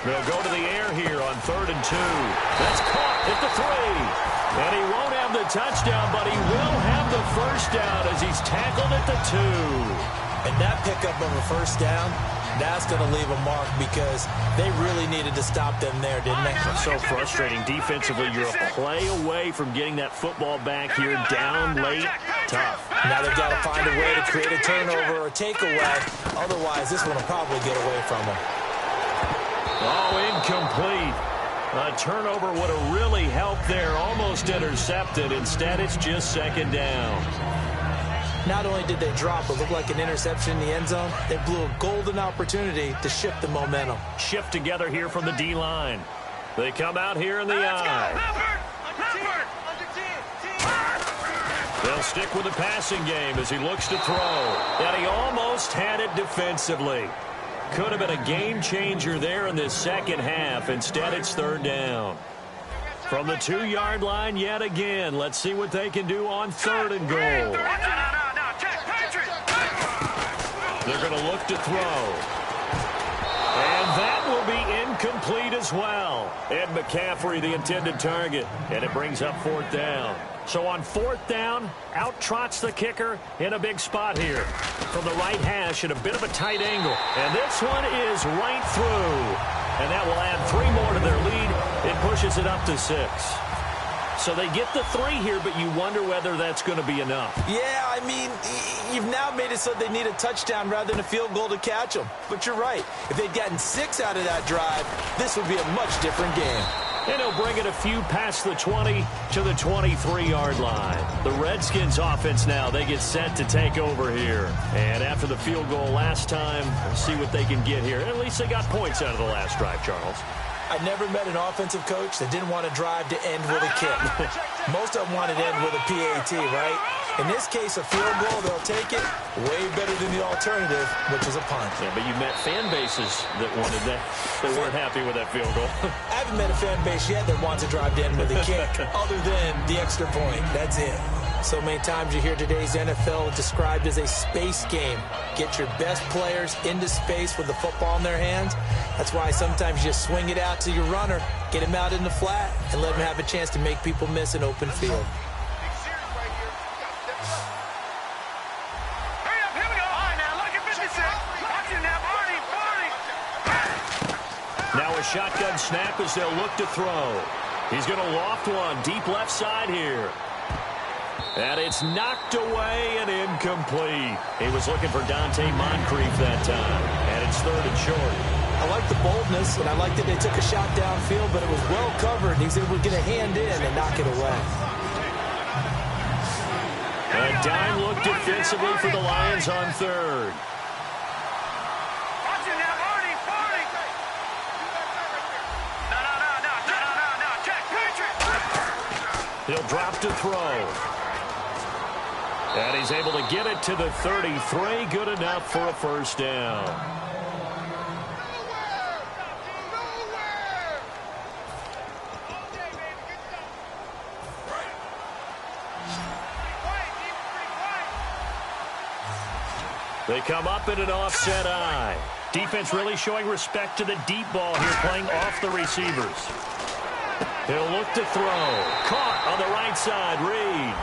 They'll go to the air here on 3rd and 2. That's caught at the 3. And he won't have the touchdown, but he will have the first down as he's tackled at the 2. And that pickup of a first down, that's going to leave a mark because they really needed to stop them there, didn't they? So frustrating. Defensively, you're a play away from getting that football back here down late. Tough. Now they've got to find a way to create a turnover or a takeaway. Otherwise, this one will probably get away from them. Oh, incomplete. A turnover would have really helped there. Almost intercepted. Instead, it's just second down. Not only did they drop what looked like an interception in the end zone, they blew a golden opportunity to shift the momentum. Shift together here from the D-line. They come out here in the eye. They'll stick with the passing game as he looks to throw. And he almost had it defensively. Could have been a game changer there in this second half. Instead, it's third down. From the 2-yard line yet again. Let's see what they can do on 3rd and goal. They're going to look to throw. And that will be incomplete as well. Ed McCaffrey, the intended target. And it brings up 4th down. So on 4th down, out trots the kicker in a big spot here. From the right hash at a bit of a tight angle. And this one is right through. And that will add 3 more to their lead. It pushes it up to 6. So they get the 3 here, but you wonder whether that's going to be enough. Yeah, I mean, you've now made it so they need a touchdown rather than a field goal to catch them. But you're right. If they'd gotten 6 out of that drive, this would be a much different game. And he'll bring it a few past the 20 to the 23-yard line. The Redskins offense now, they get set to take over here. And after the field goal last time, we'll see what they can get here. At least they got points out of the last drive, Charles. I never met an offensive coach that didn't want to drive to end with a kick. Most of them wanted to end with a PAT, right? In this case, a field goal, they'll take it way better than the alternative, which is a punt. Yeah, but you met fan bases that wanted that. They weren't happy with that field goal. I haven't met a fan base yet that wants to drive to end with a kick other than the extra point. That's it. So many times you hear today's NFL described as a space game. Get your best players into space with the football in their hands. That's why sometimes you just swing it out to your runner, get him out in the flat, and let him have a chance to make people miss an open field. Now a shotgun snap as they'll look to throw. He's going to loft one deep left side here. And it's knocked away and incomplete. He was looking for Dante Moncrief that time. And it's 3rd and short. I like the boldness, and I like that they took a shot downfield, but it was well covered. He was able to get a hand in and knock it away. A dime look defensively for the Lions on 3rd. He'll drop to throw. And he's able to get it to the 33. Good enough for a first down. They come up in an offset eye. Defense really showing respect to the deep ball here, playing off the receivers. He'll look to throw. Caught on the right side, Reed.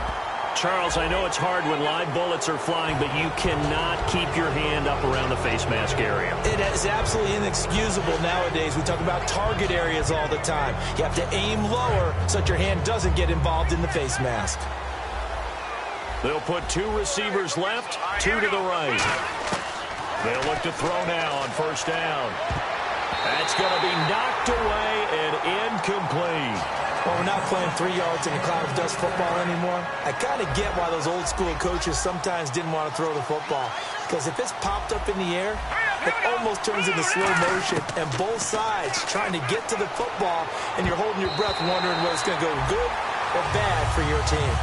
Charles, I know it's hard when live bullets are flying, but you cannot keep your hand up around the face mask area. It is absolutely inexcusable nowadays. We talk about target areas all the time. You have to aim lower so that your hand doesn't get involved in the face mask. They'll put 2 receivers left, 2 to the right. They'll look to throw now on first down. That's going to be knocked away and incomplete. Well, we're not playing 3 yards in a cloud of dust football anymore. I kind of get why those old school coaches sometimes didn't want to throw the football. Because if it's popped up in the air, it almost turns into slow motion. And both sides trying to get to the football, and you're holding your breath wondering whether it's going to go good or bad for your team.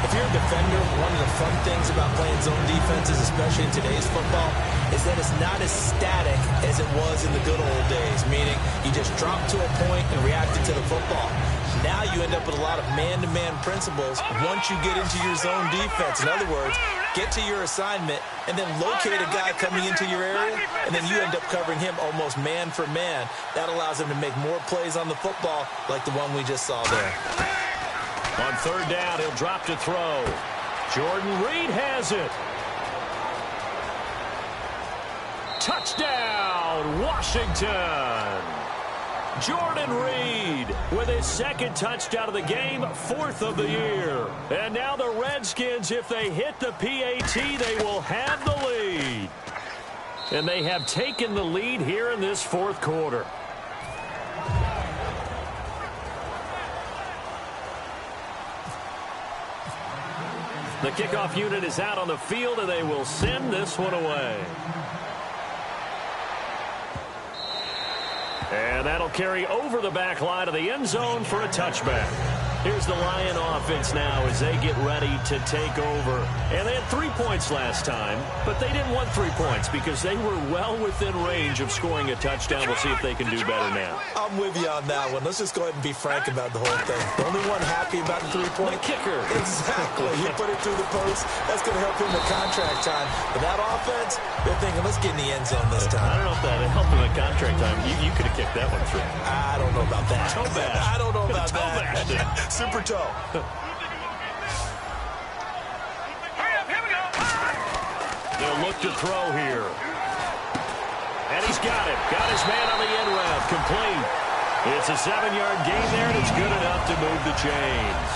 If you're a defender, one of the fun things about playing zone defenses, especially in today's football, is that it's not as static as it was in the good old days, meaning you just drop to a point and reacted to the football. Now you end up with a lot of man-to-man principles once you get into your zone defense. In other words, get to your assignment and then locate a guy coming into your area, and then you end up covering him almost man for man. That allows him to make more plays on the football like the one we just saw there. On third down, he'll drop to throw. Jordan Reed has it. Touchdown, Washington. Jordan Reed with his 2nd touchdown of the game, 4th of the year. And now the Redskins, if they hit the PAT, they will have the lead. And they have taken the lead here in this 4th quarter. The kickoff unit is out on the field, and they will send this one away. And that'll carry over the back line of the end zone for a touchback. Here's the Lion offense now as they get ready to take over. And they had 3 points last time, but they didn't want 3 points because they were well within range of scoring a touchdown. We'll see if they can do better now. I'm with you on that one. Let's just go ahead and be frank about the whole thing. The only one happy about the 3-point kicker. Exactly. You put it through the post. That's going to help him with contract time. But that offense, they're thinking, let's get in the end zone this time. I don't know if that helped him at contract time. You could have kicked that one through. I don't know about that. Toe bash. I don't know about Toe that. bash. Super toe. They'll look to throw here. And he's got it. Got his man on the end route. Complete. It's a 7-yard gain there, and it's good enough to move the chains.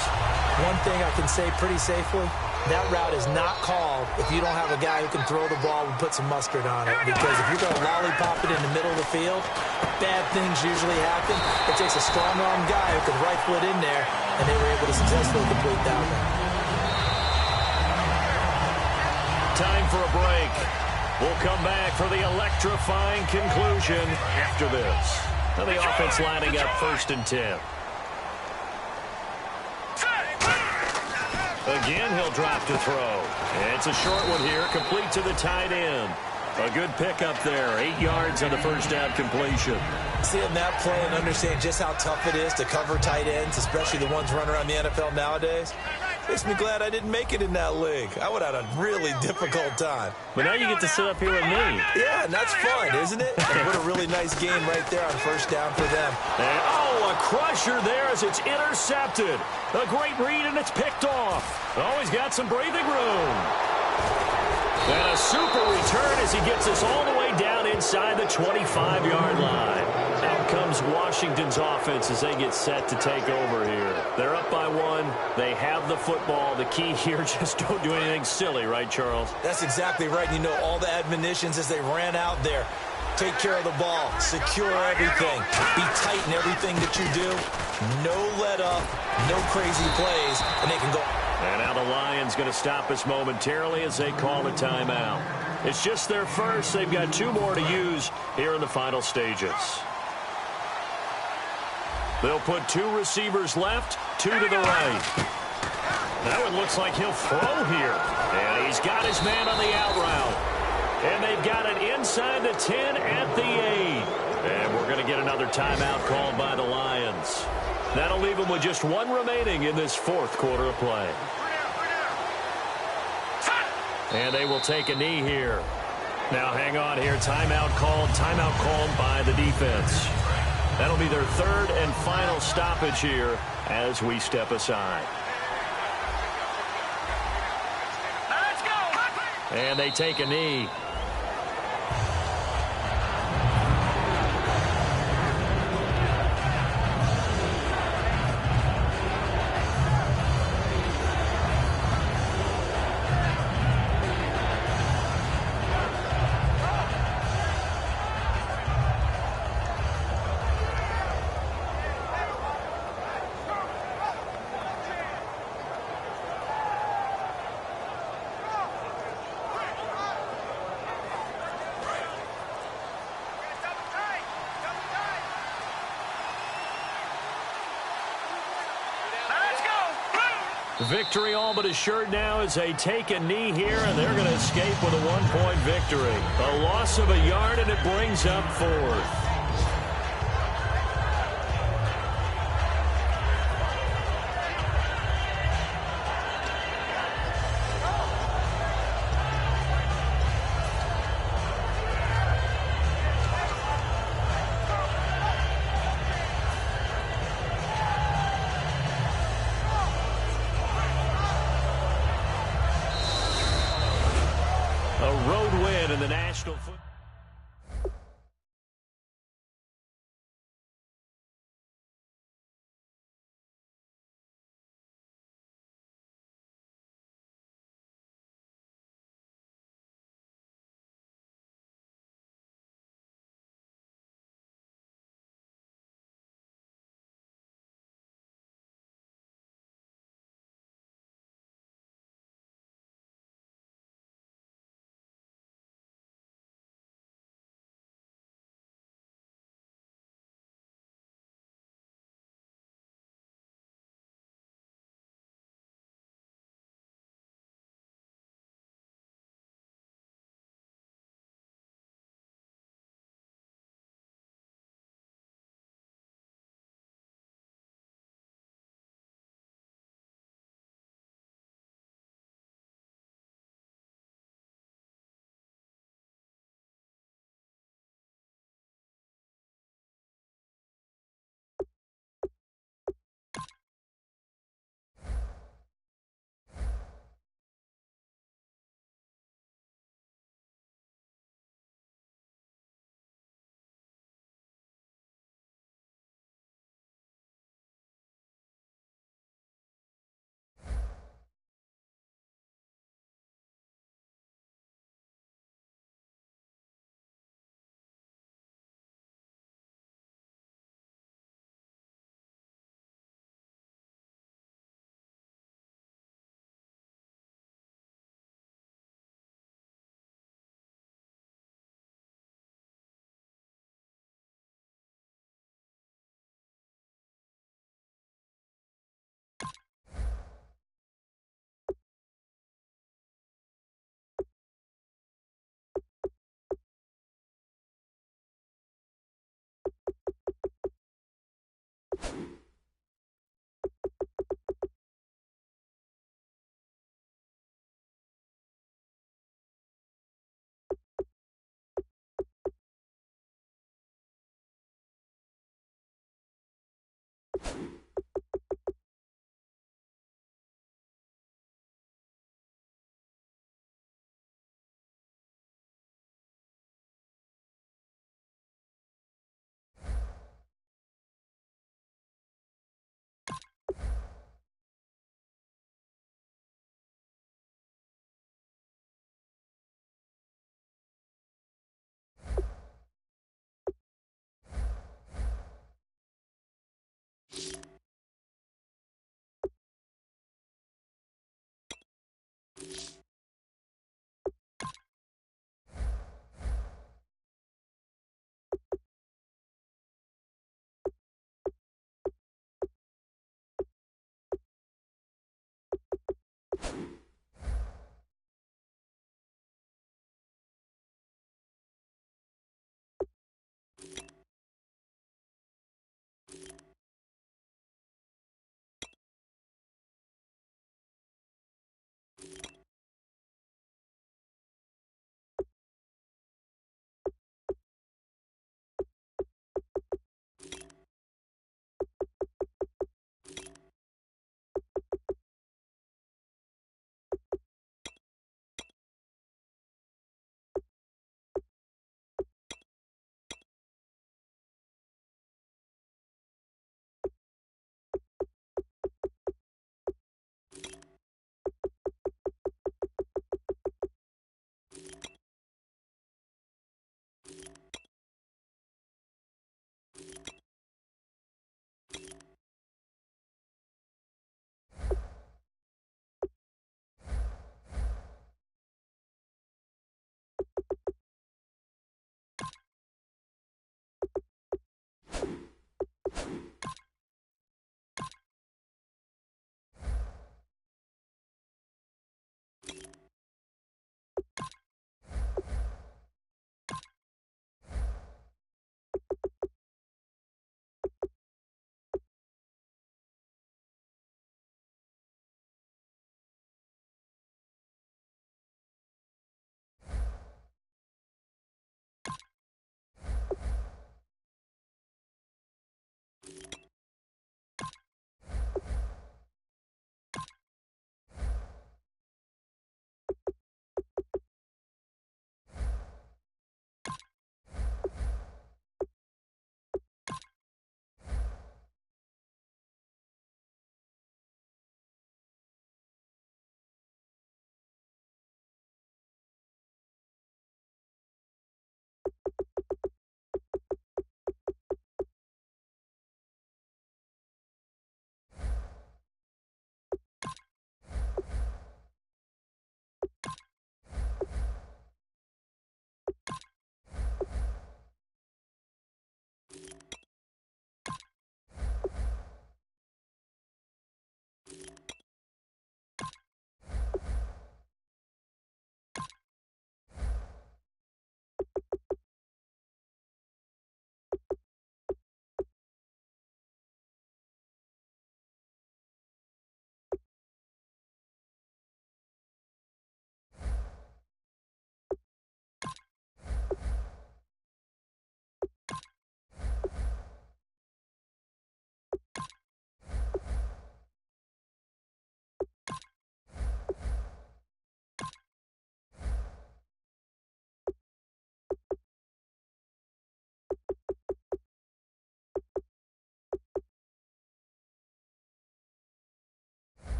One thing I can say pretty safely, that route is not called if you don't have a guy who can throw the ball and put some mustard on it. Because if you're going to lollipop it in the middle of the field, bad things usually happen. It takes a strong-arm guy who can rifle it in there, and they were able to successfully complete that one. Time for a break. We'll come back for the electrifying conclusion after this. Now the offense lining up 1st and 10. Again, he'll drop to throw. It's a short one here, complete to the tight end. A good pickup there, 8 yards on the first down completion. Seeing that play and understand just how tough it is to cover tight ends, especially the ones running around the NFL nowadays, makes me glad I didn't make it in that league. I would have had a really difficult time. But now you get to sit up here with me. Yeah, and that's fun, isn't it? And what a really nice game right there on first down for them. And, a crusher there as it's intercepted. A great read, and it's picked off. Oh, he's got some breathing room. And a super return as he gets us all the way down inside the 25-yard line. Out comes Washington's offense as they get set to take over here. They're up by 1. They have the football. The key here, just don't do anything silly, right, Charles? That's exactly right. You know, all the admonitions as they ran out there. Take care of the ball. Secure everything. Be tight in everything that you do. No let up. No crazy plays. And they can go. And now the Lions going to stop us momentarily as they call a timeout. It's just their first. They've got 2 more to use here in the final stages. They'll put 2 receivers left, 2 to the right. Now it looks like he'll throw here. And he's got his man on the out route. And they've got it inside the 10 at the 8. And we're going to get another timeout called by the Lions. That'll leave them with just 1 remaining in this 4th quarter of play. And they will take a knee here. Now hang on here. Timeout called by the defense. That'll be their third and final stoppage here as we step aside. Let's go. And they take a knee. Victory all but assured now as they take a knee here, and they're going to escape with a 1-point victory. A loss of a yard, and it brings up fourth. A road win in the National Football